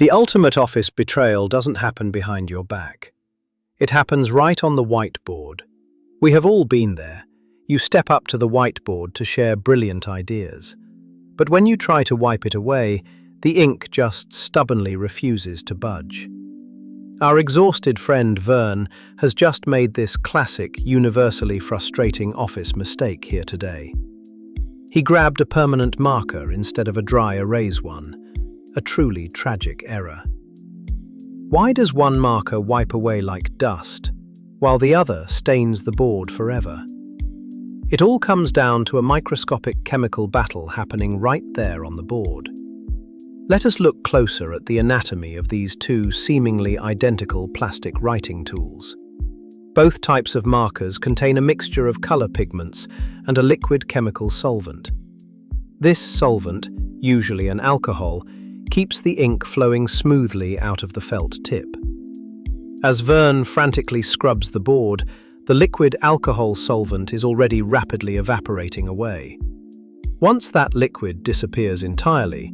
The ultimate office betrayal doesn't happen behind your back. It happens right on the whiteboard. We have all been there. You step up to the whiteboard to share brilliant ideas. But when you try to wipe it away, the ink just stubbornly refuses to budge. Our exhausted friend Vern has just made this classic, universally frustrating office mistake here today. He grabbed a permanent marker instead of a dry erase one, a truly tragic error. Why does one marker wipe away like dust, while the other stains the board forever? It all comes down to a microscopic chemical battle happening right there on the board. Let us look closer at the anatomy of these two seemingly identical plastic writing tools. Both types of markers contain a mixture of color pigments and a liquid chemical solvent. This solvent, usually an alcohol, keeps the ink flowing smoothly out of the felt tip. As Vern frantically scrubs the board, the liquid alcohol solvent is already rapidly evaporating away. Once that liquid disappears entirely,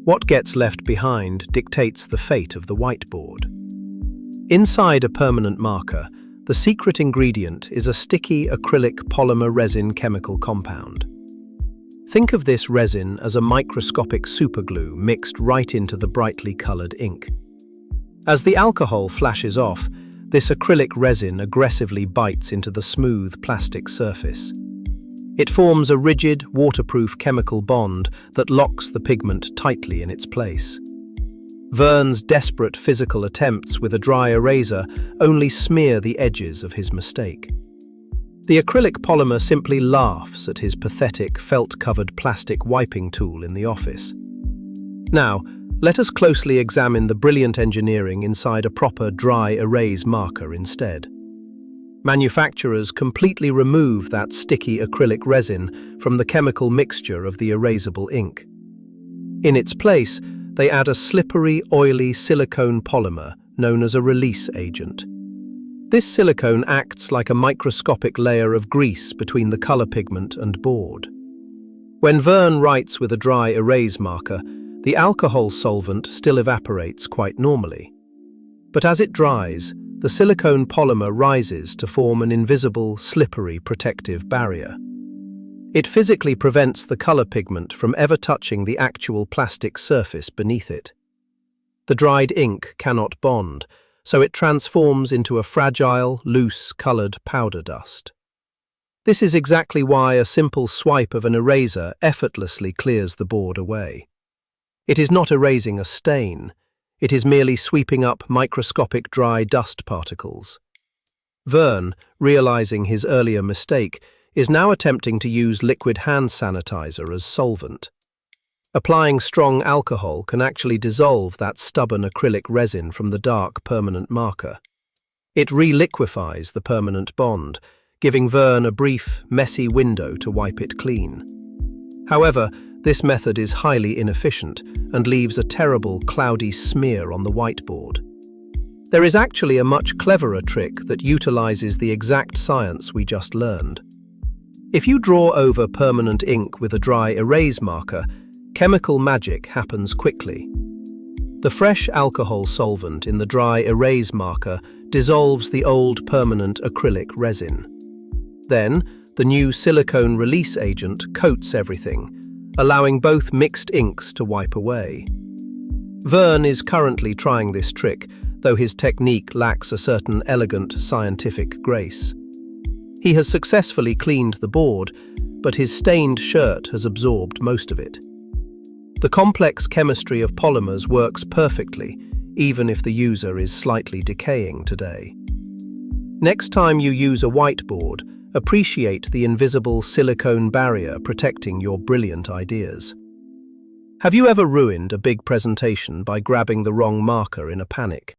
what gets left behind dictates the fate of the whiteboard. Inside a permanent marker, the secret ingredient is a sticky acrylic polymer resin chemical compound. Think of this resin as a microscopic superglue mixed right into the brightly colored ink. As the alcohol flashes off, this acrylic resin aggressively bites into the smooth plastic surface. It forms a rigid, waterproof chemical bond that locks the pigment tightly in its place. Vern's desperate physical attempts with a dry eraser only smear the edges of his mistake. The acrylic polymer simply laughs at his pathetic, felt-covered plastic wiping tool in the office. Now, let us closely examine the brilliant engineering inside a proper dry erase marker instead. Manufacturers completely remove that sticky acrylic resin from the chemical mixture of the erasable ink. In its place, they add a slippery, oily silicone polymer known as a release agent. This silicone acts like a microscopic layer of grease between the color pigment and board. When Vern writes with a dry erase marker, the alcohol solvent still evaporates quite normally. But as it dries, the silicone polymer rises to form an invisible, slippery protective barrier. It physically prevents the color pigment from ever touching the actual plastic surface beneath it. The dried ink cannot bond, so it transforms into a fragile, loose, colored powder dust. This is exactly why a simple swipe of an eraser effortlessly clears the board away. It is not erasing a stain. It is merely sweeping up microscopic dry dust particles. Vern, realizing his earlier mistake, is now attempting to use liquid hand sanitizer as solvent. Applying strong alcohol can actually dissolve that stubborn acrylic resin from the dark permanent marker. It reliquefies the permanent bond, giving Vern a brief, messy window to wipe it clean. However, this method is highly inefficient and leaves a terrible, cloudy smear on the whiteboard. There is actually a much cleverer trick that utilizes the exact science we just learned. If you draw over permanent ink with a dry erase marker, chemical magic happens quickly. The fresh alcohol solvent in the dry erase marker dissolves the old permanent acrylic resin. Then, the new silicone release agent coats everything, allowing both mixed inks to wipe away. Vern is currently trying this trick, though his technique lacks a certain elegant scientific grace. He has successfully cleaned the board, but his stained shirt has absorbed most of it. The complex chemistry of polymers works perfectly, even if the user is slightly decaying today. Next time you use a whiteboard, appreciate the invisible silicone barrier protecting your brilliant ideas. Have you ever ruined a big presentation by grabbing the wrong marker in a panic?